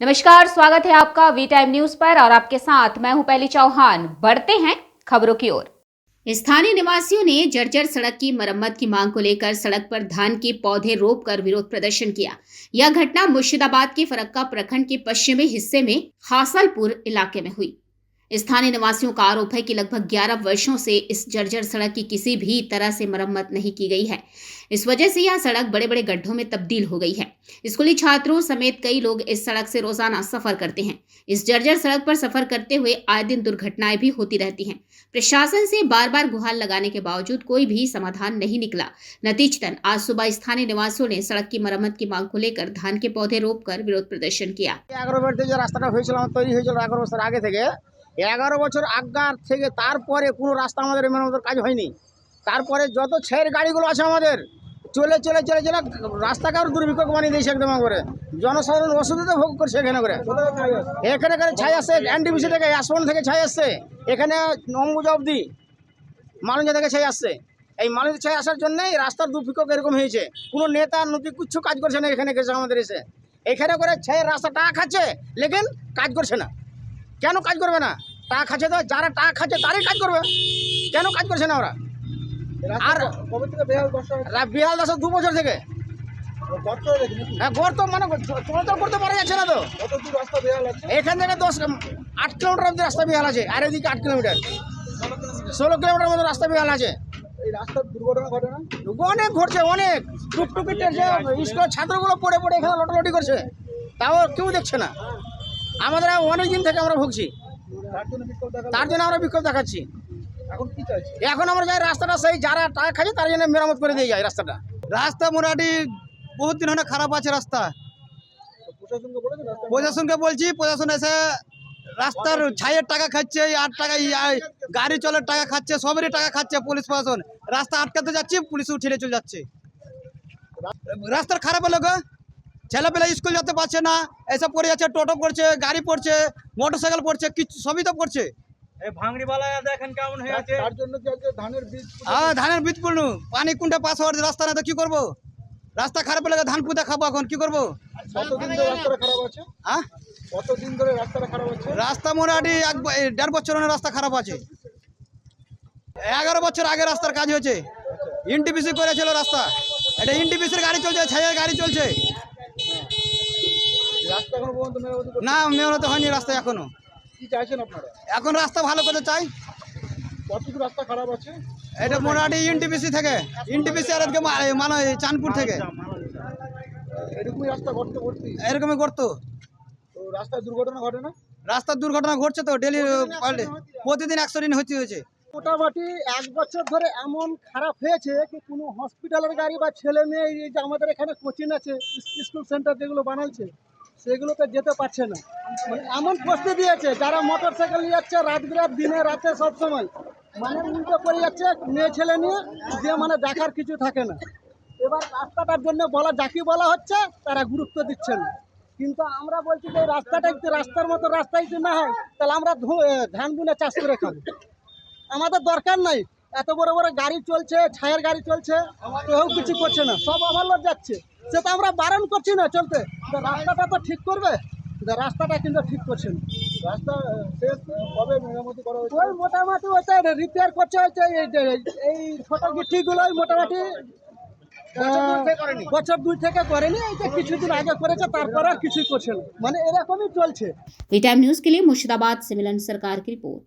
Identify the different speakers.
Speaker 1: नमस्कार, स्वागत है आपका वी टाइम न्यूज पर और आपके साथ मैं हूं पहली चौहान। बढ़ते हैं खबरों की ओर। स्थानीय निवासियों ने जर्जर सड़क की मरम्मत की मांग को लेकर सड़क पर धान के पौधे रोपकर विरोध प्रदर्शन किया। यह घटना मुर्शिदाबाद के फरक्का प्रखंड के पश्चिमी हिस्से में हासलपुर इलाके में हुई। स्थानीय निवासियों का आरोप है कि लगभग 11 वर्षों से इस जर्जर सड़क की किसी भी तरह से मरम्मत नहीं की गई है। इस वजह से यह सड़क बड़े बड़े गड्ढों में तब्दील हो गई है। स्कूली छात्रों समेत कई लोग इस सड़क से रोजाना सफर करते हैं। इस जर्जर सड़क पर सफर करते हुए आए दिन दुर्घटनाएं भी होती रहती हैं। प्रशासन से बार बार गुहार लगाने के बावजूद कोई भी समाधान नहीं निकला। नतीजतन आज सुबह स्थानीय निवासियों ने सड़क की मरम्मत की मांग को लेकर धान के पौधे रोपकर विरोध प्रदर्शन किया।
Speaker 2: 11 বছর আগার থেকে তারপরে কোনো রাস্তা আমাদের মেরামতের কাজ হয়নি। তারপরে যত ছের গাড়িগুলো আছে আমাদের চলে চলে চলে চলে রাস্তাকে দুর্ভিক্ষ বানিয়ে দিয়েছে একদম করে। জনসাধারণ অসুবিধা ভোগ করছে এখানে করে। এখানে ছাই আসছে এনডিবিসি থেকে, আসন থেকে ছাই আসছে, এখানে অম্বুজা অবধি মানুষ থেকে ছাই আসছে। এই মানুষ ছাই আসার জন্যই রাস্তার দুর্ভিক্ষ এরকম হয়েছে। কোনো নেতা নদী কিচ্ছু কাজ করছে না। এখানে গেছে আমাদের এসে এখানে করে ছাইয়ের রাস্তা টাকা খাচ্ছে, লেকিন কাজ করছে না। কেন কাজ করবে না? টাকা খাচ্ছে তো, যারা টাকা খাচ্ছে তারাই কাজ করবে। কেন কাজ করছে না ওরা? আর বিহাল দাস 2 বছর থেকে গর্ত মানে চলাচল করতে পারা যাচ্ছে না। তো এখান থেকে 8 কিলোমিটার অব্দি রাস্তা বিহাল আছে, আর এদিকে 8 কিলোমিটার 16 কিলোমিটার মতো রাস্তা বিহাল আছে। এই রাস্তার দুর্ঘটনা ঘটে না? অনেক ঘটছে, অনেক টুকটুকি স্কুলের ছাত্রগুলো পড়ে পড়ে এখানে লটালটি করছে, তাও কেউ দেখছে না। আমাদের অনেক দিন থেকে আমরা ভুগছি, তার জন্য আমরা বিক্ষোভ দেখাচ্ছি। এখন আমরা যাই রাস্তাটা সেই যারা টাকা খাচ্ছে তার জন্য মেরামত করে দিয়ে যায় রাস্তাটা।
Speaker 3: রাস্তা মোটামুটি বহুত দিন হলে খারাপ আছে রাস্তা। প্রশাসনকে বলছি, প্রশাসন এসে রাস্তার ছাইয়ের টাকা খাচ্ছে, আর টাকা গাড়ি চলার টাকা খাচ্ছে, সবেরই টাকা খাচ্ছে পুলিশ প্রশাসন। রাস্তা আটকাতে যাচ্ছি, পুলিশ উঠিয়ে চলে যাচ্ছে। রাস্তার খারাপ হলো গো, ছেলেপেলে স্কুল যেতে পারছে না, এসব পড়ে যাচ্ছে, টোটো পড়ছে, গাড়ি পড়ছে, মোটরসাইকেল পড়ছে, কিছু সবই তো পড়ছে। ধানের বীজ পড়লু, পানি কোনটা পাস হওয়ার রাস্তা না, তো কি করবো? রাস্তা খারাপ হলে ধান পুঁতে খাবো, এখন কি করবো? রাস্তা মোটামুটি 1.5 বছর রাস্তা খারাপ আছে। 11 বছর আগে রাস্তার কাজ হয়েছে, এনটিপিসি করেছিল রাস্তা। এটা এনটিপিসির গাড়ি চলছে, ছাইয়ের গাড়ি চলছে না, মেরামত হয়নি রাস্তা এখনো। এখন রাস্তা ভালো করতে চাই।
Speaker 2: কতটুকু রাস্তা খারাপ আছে?
Speaker 3: এটা মোটামুটি এনটিপিসি থেকে, এনটিপিসি আর এদিকে মানে চাঁদপুর থেকে
Speaker 2: এরকমই রাস্তা গর্ত ভর্তি,
Speaker 3: এরকমই গর্ত।
Speaker 2: তো রাস্তায় দুর্ঘটনা ঘটে না?
Speaker 3: রাস্তার দুর্ঘটনা ঘটছে তো ডেলি, প্রতিদিন অ্যাক্সিডেন্ট হচ্ছে।
Speaker 2: মোটামুটি 1 বছর ধরে এমন খারাপ হয়েছে কি কোনো হসপিটালের গাড়ি বা ছেলে মেয়ে এই যে আমাদের এখানে কোচিং আছে, স্কুল সেন্টার যেগুলো বানাচ্ছে সেগুলোতে যেতে পারছে না। মানে এমন পরিস্থিতি দিয়েছে, যারা মোটর সাইকেল নিয়ে যাচ্ছে রাত বিরাত দিনে রাতে সব সময় মানে উল্টো করে যাচ্ছে মেয়ে ছেলে নিয়ে, যে মানে দেখার কিছু থাকে না। এবার রাস্তাটার জন্য যাকে বলা হচ্ছে তারা গুরুত্ব দিচ্ছে না। কিন্তু আমরা বলছি যে রাস্তাটা একটু রাস্তার মতো রাস্তায় যদি না হয় তাহলে আমরা ধান বুনে চাষ করে খাবো। আমাদের দরকার নাই, এত বড় বড় গাড়ি চলছে, ছায়ের গাড়ি চলছে, কেউ কিছু করছে না, সব ওভারলোড যাচ্ছে। সেটা আমরা বারণ করছি না চলতে, রাস্তাটা তো ঠিক করবে, রাস্তাটা কিন্তু ঠিক করছে না। রাস্তা শেষ কবে মেরামতি করা হয়েছে? ওই মোটামুটি ওইটা রিপেয়ার করছে, হচ্ছে এই ছোট গিট্টিগুলোই মোটামুটি বছর 2 থেকে করেনি, এইটা কিছুদিন আগে করেছে, তারপরে আর কিছুই করছে না। মানে এরকমই চলছে।
Speaker 1: वी टाइम न्यूज के लिए मुर्शिदाबाद से मिलन सरकार की रिपोर्ट।